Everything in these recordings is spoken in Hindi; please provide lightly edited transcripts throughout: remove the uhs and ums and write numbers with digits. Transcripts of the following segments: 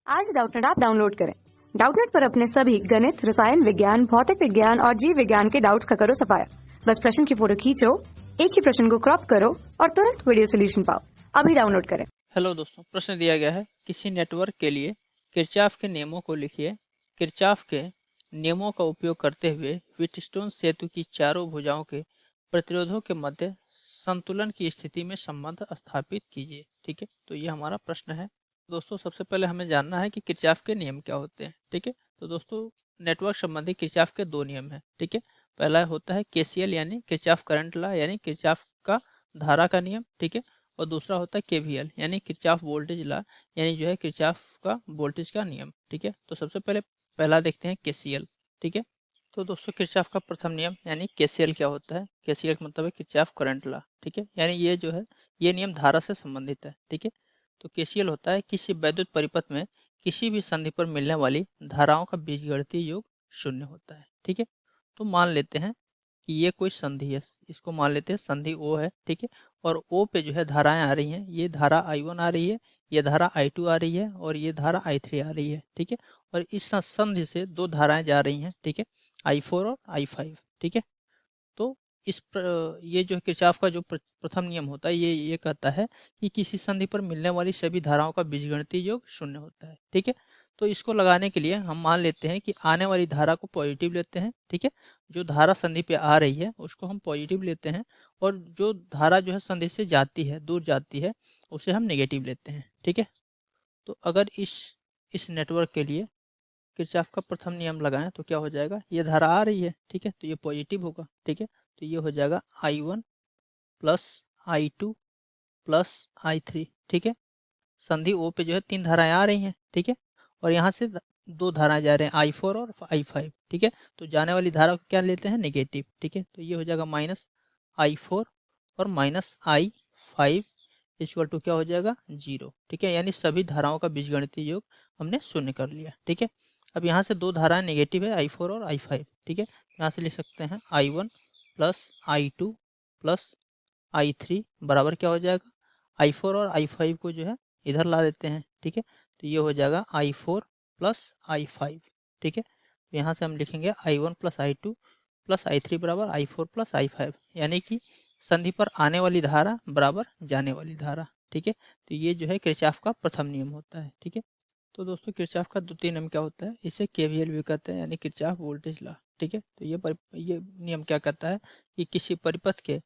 आज डाउटनेट ऐप डाउनलोड करें। डाउटनेट पर अपने सभी गणित, रसायन विज्ञान, भौतिक विज्ञान और जीव विज्ञान के डाउट्स का करो सफाया। बस प्रश्न की फोटो खींचो, एक ही प्रश्न को क्रॉप करो और तुरंत वीडियो सोल्यूशन पाओ। अभी डाउनलोड करें। हेलो दोस्तों, प्रश्न दिया गया है किसी नेटवर्क के लिए किरचॉफ के नियमों को लिखिए। किरचॉफ के नियमों का उपयोग करते हुए व्हीटस्टोन सेतु की चारों भुजाओं के प्रतिरोधों के मध्य संतुलन की स्थिति में संबंध स्थापित कीजिए। ठीक है, तो ये हमारा प्रश्न है। दोस्तों, सबसे पहले हमें जानना है कि किरचॉफ के नियम क्या होते हैं। ठीक है, तो दोस्तों नेटवर्क संबंधी किरचॉफ के दो नियम हैं। ठीक है, पहला होता है केसीएल यानी किरचॉफ करंट लॉ यानी किरचॉफ का धारा का नियम। ठीक है, और दूसरा होता है केवीएल यानी किरचॉफ वोल्टेज लॉ यानी जो है किरचॉफ का वोल्टेज का नियम। ठीक है, तो सबसे पहले पहला देखते हैं केसीएल। ठीक है, तो दोस्तों किरचॉफ का प्रथम नियम यानी केसीएल क्या होता है। केसीएल का मतलब है किरचॉफ करंट लॉ। ठीक है, यानी ये जो है ये नियम धारा से संबंधित है। ठीक है, तो केसीएल होता है किसी वैद्युत परिपथ में किसी भी संधि पर मिलने वाली धाराओं का बीजगणितीय योग शून्य होता है। ठीक है, तो मान लेते हैं कि ये कोई संधि है, इसको मान लेते हैं संधि ओ है। ठीक है, और ओ पे जो है धाराएं आ रही हैं, ये धारा I1 आ रही है, ये धारा I2 आ रही है और ये धारा I3 आ रही है। ठीक है, और इस संधि से दो धाराएं जा रही हैं। ठीक है, I4 और I5। ठीक है, तो ये जो है किरचॉफ का जो प्रथम नियम होता है ये कहता है कि किसी संधि पर मिलने वाली सभी धाराओं का बीजगणितीय योग शून्य होता है। ठीक है, तो इसको लगाने के लिए हम मान लेते हैं कि आने वाली धारा को पॉजिटिव लेते हैं। ठीक है, जो धारा संधि पे आ रही है उसको हम पॉजिटिव लेते हैं और जो धारा जो है संधि से जाती है, दूर जाती है, उसे हम नेगेटिव लेते हैं। ठीक है, तो अगर इस नेटवर्क के लिए किरचॉफ का प्रथम नियम लगाएं तो क्या हो जाएगा, ये धारा आ रही है। ठीक है, तो ये पॉजिटिव होगा। ठीक है, तो ये हो जाएगा I1 plus I2 plus I3। ठीक है, संधि ओ पे जो है तीन धाराएं आ रही हैं। ठीक है, और यहाँ से दो धाराएं जा रहे हैं I4 और I5। ठीक है, तो जाने वाली धारा को क्या लेते हैं, नेगेटिव। ठीक है, तो ये हो जाएगा माइनस I4 और माइनस I5 इक्वल टू क्या हो जाएगा, 0। ठीक है, यानी सभी धाराओं का बीजगणितीय योग हमने शून्य कर लिया। ठीक है, अब यहाँ से दो धाराएं नेगेटिव है I4 और I5। ठीक है, यहाँ से लिख सकते हैं I1 plus I2 plus I3 बराबर क्या हो जाएगा, I4 और I5 को जो है इधर ला देते हैं। ठीक है, तो ये हो जाएगा I4 प्लस I5। ठीक है, तो यहाँ से हम लिखेंगे I1 plus I2 plus I3 बराबर I4 प्लस I5, यानी कि संधि पर आने वाली धारा बराबर जाने वाली धारा। ठीक है, तो ये जो है किरचॉफ का प्रथम नियम होता है। ठीक है, तो दोस्तों किरचॉफ का द्वितीय नियम क्या होता है, इसे केवीएल भी कहते हैं यानी किरचॉफ वोल्टेज लॉ। ठीक है, तो ये नियम क्या कहता है कि किसी परिपथ के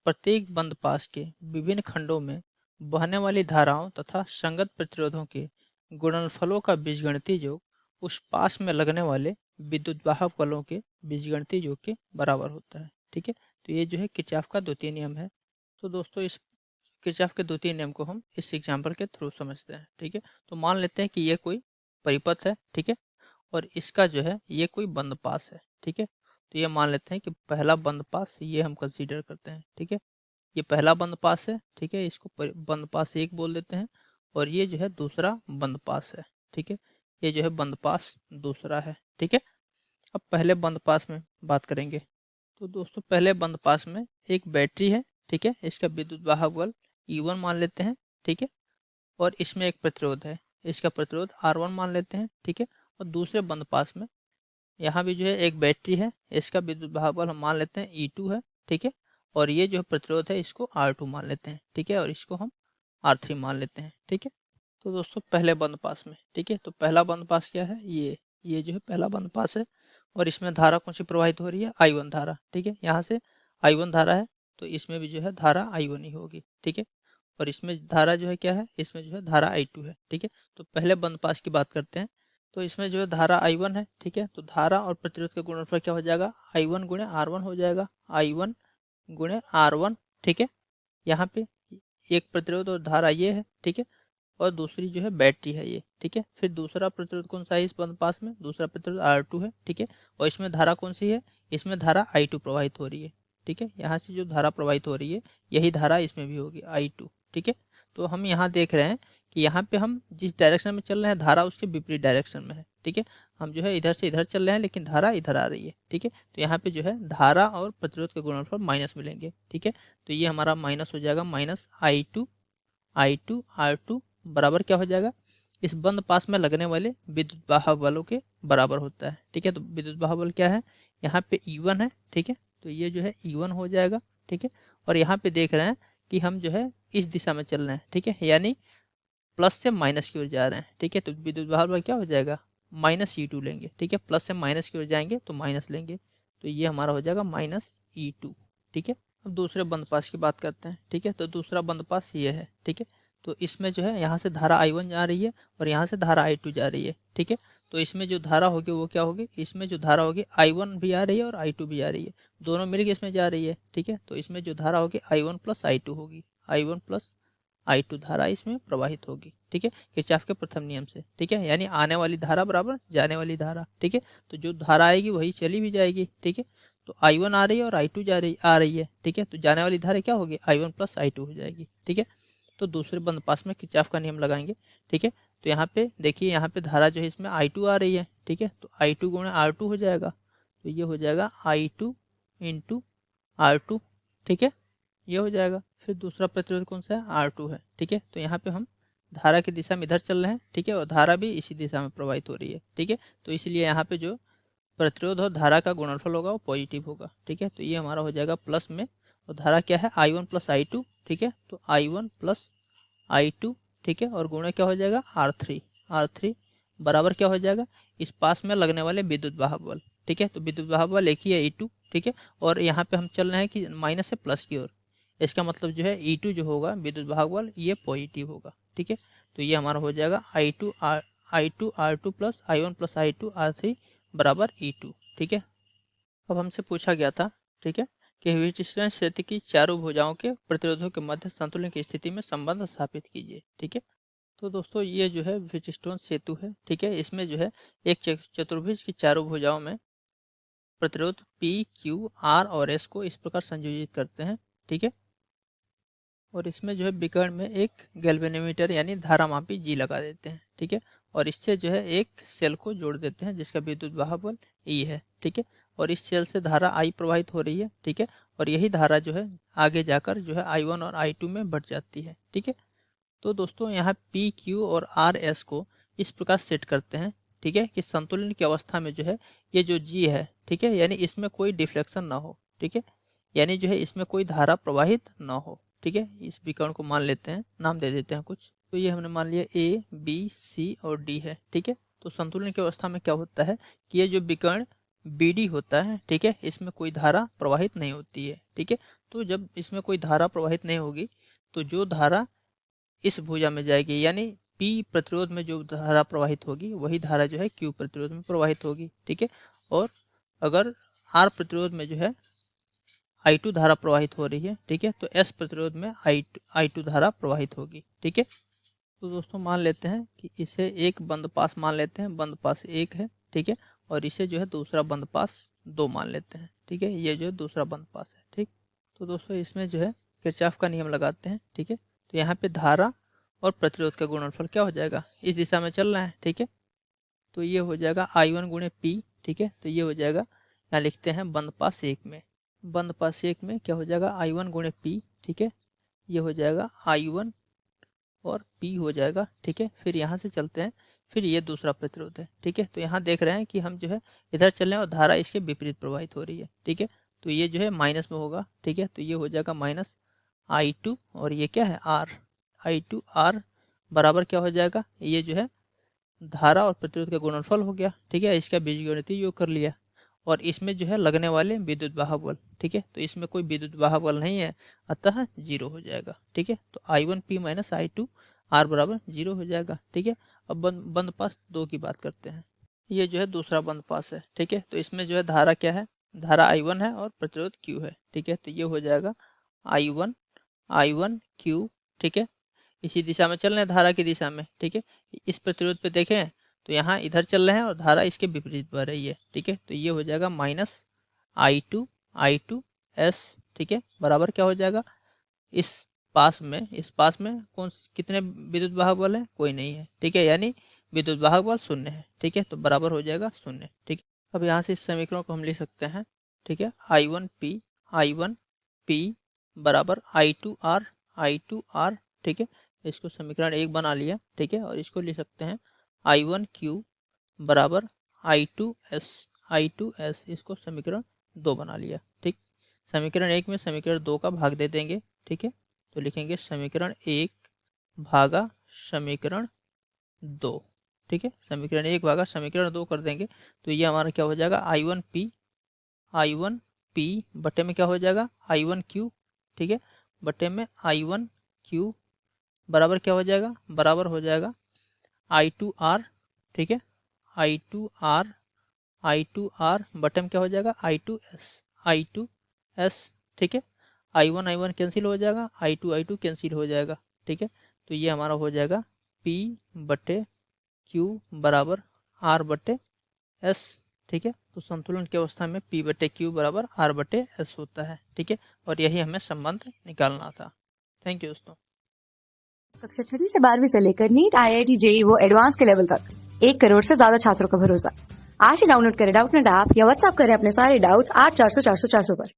प्रत्येक बंद पास के विभिन्न खंडों में बहने वाली धाराओं तथा संगत प्रतिरोधों के गुणनफलों का बीजगणितीय योग उस पास में लगने वाले विद्युत वाहक बलों के बीजगणितीय योग के बराबर होता है। ठीक है, तो ये जो है किरचॉफ का द्वितीय नियम है। तो दोस्तों इस किरचॉफ के द्वितीय नियम को हम इस एग्जाम्पल के थ्रू समझते हैं। ठीक है, तो मान लेते हैं कि ये कोई परिपथ है। ठीक है, और इसका जो है ये कोई बंद पास है। ठीक है, तो ये मान लेते हैं कि पहला बंद पास ये हम कंसीडर करते हैं। ठीक है, ये पहला बंद पास है। ठीक है, इसको बंद पास एक बोल देते हैं और ये जो है दूसरा बंद पास है। ठीक है, ये जो है बंद पास दूसरा है। ठीक है, अब पहले बंद पास में बात करेंगे। तो दोस्तों पहले बंद पास में एक बैटरी है। ठीक है, इसका विद्युत वाहक बल E1 मान लेते हैं। ठीक है, और इसमें एक प्रतिरोध है, इसका प्रतिरोध R1 मान लेते हैं। ठीक है, और दूसरे बंद पास में यहाँ भी जो है एक बैटरी है, इसका विद्युत वाहक बल हम मान लेते हैं E2 है। ठीक है, और ये जो प्रतिरोध है इसको R2 मान लेते हैं। ठीक है, और इसको हम R3 मान लेते हैं। ठीक है, तो दोस्तों पहले बंद पास में, ठीक है, तो पहला बंद पास क्या है, ये जो है पहला बंद पास है और इसमें धारा कौन सी प्रवाहित हो रही है, I1 धारा। ठीक है, यहाँ से I1 धारा है तो इसमें भी जो है धारा I1 ही होगी। ठीक है, और इसमें धारा जो है क्या है, इसमें जो है धारा I2 है। ठीक है, तो पहले बंद पास की बात करते हैं। तो इसमें जो है धारा I1 है। ठीक है, तो धारा और प्रतिरोध का गुणनफल क्या हो जाएगा, I1 गुणे R1 हो जाएगा, I1 गुणे R1। ठीक है, यहाँ पे एक प्रतिरोध और धारा ये है। ठीक है, और दूसरी जो है बैटरी है ये। ठीक है, फिर दूसरा प्रतिरोध कौन सा है इस बंद पास में, दूसरा प्रतिरोध R2 है। ठीक है, और इसमें धारा कौन सी है, इसमें धारा I2 प्रवाहित हो रही है। ठीक है, यहाँ से जो धारा प्रवाहित हो रही है यही धारा इसमें भी होगी, I2। ठीक है, तो हम यहाँ देख रहे हैं कि यहाँ पे हम जिस डायरेक्शन में चल रहे हैं धारा उसके विपरीत डायरेक्शन में है। ठीक है, हम जो है इधर से इधर चल रहे हैं लेकिन धारा इधर आ रही है। ठीक है, तो यहाँ पे जो है धारा और प्रतिरोध के गुणनफल माइनस मिलेंगे। ठीक है, तो ये हमारा माइनस हो जाएगा, माइनस I2 R2 बराबर क्या हो जाएगा, इस बंद पास में लगने वाले विद्युत वाहक बलों के बराबर होता है। ठीक है, तो विद्युत वाहक बल क्या है, यहाँ पे E1 है। ठीक है, तो ये जो है E1 हो जाएगा। ठीक है, और यहाँ पे देख रहे हैं कि हम जो है इस दिशा में चल रहे हैं। ठीक है, यानी प्लस से माइनस की ओर जा रहे हैं। ठीक है, तो विद्युत वाहक बल क्या हो जाएगा, -E2 लेंगे। ठीक है, प्लस से माइनस की ओर जाएंगे तो माइनस लेंगे, तो ये हमारा हो जाएगा -E2। ठीक है, अब दूसरे बंद पास की बात करते हैं। ठीक है, तो दूसरा बंद पास ये है। ठीक है, तो इसमें जो है यहाँ से धारा I1 जा रही है और यहाँ से धारा I2 जा रही है। ठीक है, तो इसमें जो धारा होगी वो क्या होगी, इसमें जो धारा होगी I1 भी आ रही है और I2 भी आ रही है, दोनों मिलकर इसमें जा रही है। ठीक है, तो इसमें जो धारा होगी I1 प्लस I2 होगी, I1 प्लस I2 धारा इसमें प्रवाहित होगी। ठीक है, किरचॉफ के प्रथम नियम से। ठीक है, यानी आने वाली धारा बराबर जाने वाली धारा। ठीक है, तो जो धारा आएगी वही चली भी जाएगी। ठीक है, तो I1 आ रही है और I2 आ रही है। ठीक है, तो जाने वाली धारा क्या होगी, I1 प्लस I2 हो जाएगी। ठीक है, तो दूसरे बंद पास में किरचॉफ का नियम लगाएंगे। ठीक है, तो यहाँ पे देखिए, यहाँ पे धारा जो है इसमें I2 आ रही है। ठीक है, तो I2 गुणे R2 हो जाएगा, तो ये हो जाएगा I2 इंटू R2। ठीक है, ये हो जाएगा। फिर दूसरा प्रतिरोध कौन सा है, R2 है। ठीक है, तो यहाँ पे हम धारा की दिशा में इधर चल रहे हैं। ठीक है, और धारा भी इसी दिशा में प्रवाहित हो रही है। ठीक है, तो इसलिए यहाँ पे जो प्रतिरोध और धारा का गुणनफल होगा वो पॉजिटिव होगा। ठीक है, तो ये हमारा हो जाएगा प्लस में, और धारा क्या है I1 प्लस I2। ठीक है, तो I1 प्लस I2। ठीक है, और गुणा क्या हो जाएगा R3 बराबर क्या हो जाएगा, इस पास में लगने वाले विद्युत वाहक बल। ठीक है, तो विद्युत वाहक बल एक ही है E2। ठीक है, और यहाँ पे हम चल रहे हैं कि माइनस से प्लस की ओर, इसका मतलब जो है E2 जो होगा विद्युत वाहक बल ये पॉजिटिव होगा। ठीक है, तो ये हमारा हो जाएगा I2 R2 plus I1 plus I2 R3 बराबर E2। ठीक है, अब हमसे पूछा गया था, ठीक है, कि व्हीटस्टोन सेतु की चारों भुजाओं के प्रतिरोधों के मध्य संतुलन की स्थिति में संबंध स्थापित कीजिए। ठीक है, तो दोस्तों ये जो है व्हीटस्टोन सेतु है। ठीक है, इसमें जो है एक चतुर्भुज की चारों भुजाओं में प्रतिरोध P, Q, R और S को इस प्रकार संयोजित करते हैं। ठीक है, और इसमें जो है विकर्ण में एक गैल्वेनोमीटर यानी धारामापी G लगा देते हैं। ठीक है, और इससे जो है एक सेल को जोड़ देते हैं जिसका विद्युत वाहक बल E है। ठीक है, और इस सेल से धारा I प्रवाहित हो रही है। ठीक है, और यही धारा जो है आगे जाकर जो है I1 और I2 में बढ़ जाती है। ठीक है, तो दोस्तों यहाँ P, Q और R, S को इस प्रकार सेट करते हैं। ठीक है, कि संतुलन की अवस्था में जो है ये जो G है, ठीक है, यानी इसमें कोई डिफ्लेक्शन ना हो। ठीक है, यानी जो है इसमें कोई धारा प्रवाहित ना हो। ठीक है, इस विकर्ण को मान लेते हैं, नाम दे देते हैं कुछ, तो ये हमने मान लिया A, B, C और D है। ठीक है, तो संतुलन की अवस्था में क्या होता है कि ये जो विकर्ण BD होता है, ठीक है, इसमें कोई धारा प्रवाहित नहीं होती है। ठीक है, तो जब इसमें कोई धारा प्रवाहित नहीं होगी तो जो धारा इस भुजा में जाएगी, यानी P प्रतिरोध में जो धारा प्रवाहित होगी वही धारा जो है Q प्रतिरोध में प्रवाहित होगी। ठीक है, और अगर R प्रतिरोध में जो है I2 धारा प्रवाहित हो रही है, ठीक है, तो S प्रतिरोध में I2 धारा प्रवाहित होगी। ठीक है, तो दोस्तों मान लेते हैं कि इसे एक बंद पास मान लेते हैं, बंद पास 1 है। ठीक है, और इसे जो है दूसरा बंद पास 2 मान लेते हैं। ठीक है, ये जो है दूसरा बंद पास है। ठीक, तो दोस्तों इसमें जो है किरचॉफ का नियम लगाते हैं। ठीक है, तो यहाँ पे धारा और प्रतिरोध का गुणनफल क्या हो जाएगा, इस दिशा में चल रहा है। ठीक है, तो ये हो जाएगा I1 गुणे P। ठीक है, तो ये हो जाएगा, यहाँ लिखते हैं बंद पास 1 में, बंद पास 1 में क्या हो जाएगा I1 गुणे P। ठीक है, ये हो जाएगा I1 और P हो जाएगा। ठीक है, फिर यहाँ से चलते हैं, फिर ये दूसरा प्रतिरोध है। ठीक है, तो यहाँ देख रहे हैं कि हम जो है इधर चल रहे हैं और धारा इसके विपरीत प्रवाहित हो रही है। ठीक है, तो ये जो है माइनस में होगा। ठीक है, तो ये हो जाएगा माइनस I2 और ये क्या है R, I2 R बराबर क्या हो जाएगा, ये जो है धारा और प्रतिरोध का गुणनफल हो गया। ठीक है, इसका बीजगणितीय योग कर लिया, और इसमें जो है लगने वाले विद्युत वाहक बल। ठीक है, तो इसमें कोई विद्युत वाहक बल नहीं है, अतः 0 हो जाएगा। ठीक है, तो I1 P minus I2 R बराबर 0 हो जाएगा। ठीक है, अब बंद पास 2 की बात करते हैं। ये जो है दूसरा बंद पास है। ठीक है, तो इसमें जो है धारा क्या है, धारा I1 है और प्रतिरोध Q है। ठीक है, तो ये हो जाएगा I1 Q। ठीक है, इसी दिशा में चल रहे हैं, धारा की दिशा में। ठीक है, इस प्रतिरोध पे देखें तो यहाँ इधर चल रहे हैं और धारा इसके विपरीत बह रही है। ठीक है, तो ये हो जाएगा माइनस I2 S। ठीक है, बराबर क्या हो जाएगा, इस पास में कौन कितने विद्युत वाहक बल है, कोई नहीं है। ठीक है, यानी विद्युत वाहक बल 0 है। ठीक है, तो बराबर हो जाएगा 0। ठीक है, अब यहाँ से इस समीकरण को हम लिख सकते हैं। ठीक है, I1 P बराबर I2 R। ठीक है, इसको समीकरण 1 बना लिया, ठीक है। और इसको लिख सकते हैं I1Q बराबर I2S, इसको समीकरण 2 बना लिया, ठीक। समीकरण 1 में समीकरण 2 का भाग दे देंगे, ठीक है। तो लिखेंगे समीकरण 1 भागा समीकरण 2, ठीक है। समीकरण 1 भागा समीकरण 2 कर देंगे तो ये हमारा क्या हो जाएगा I1P बटे में क्या हो जाएगा I1Q, ठीक है, बटे में I1Q बराबर क्या हो जाएगा, बराबर हो जाएगा I2R, ठीक है, I2R बटे में क्या हो जाएगा I2S, ठीक है। I1 कैंसिल हो जाएगा, I2 कैंसिल हो जाएगा, ठीक है। तो ये हमारा हो जाएगा P बटे Q बराबर R बटे S, ठीक है। तो संतुलन की अवस्था में P बटे Q बराबर R बटे S होता है, ठीक है। और यही हमें संबंध निकालना था। थैंक यू दोस्तों। कक्षा 6 से 12वीं से लेकर नीट, IIT, JEE वो एडवांस के लेवल तक 1 करोड़ से ज्यादा छात्रों का भरोसा। आज ही डाउनलोड करें डाउटनेट ऐप या व्हाट्सएप करें अपने सारे डाउट्स 8400 400 400 पर।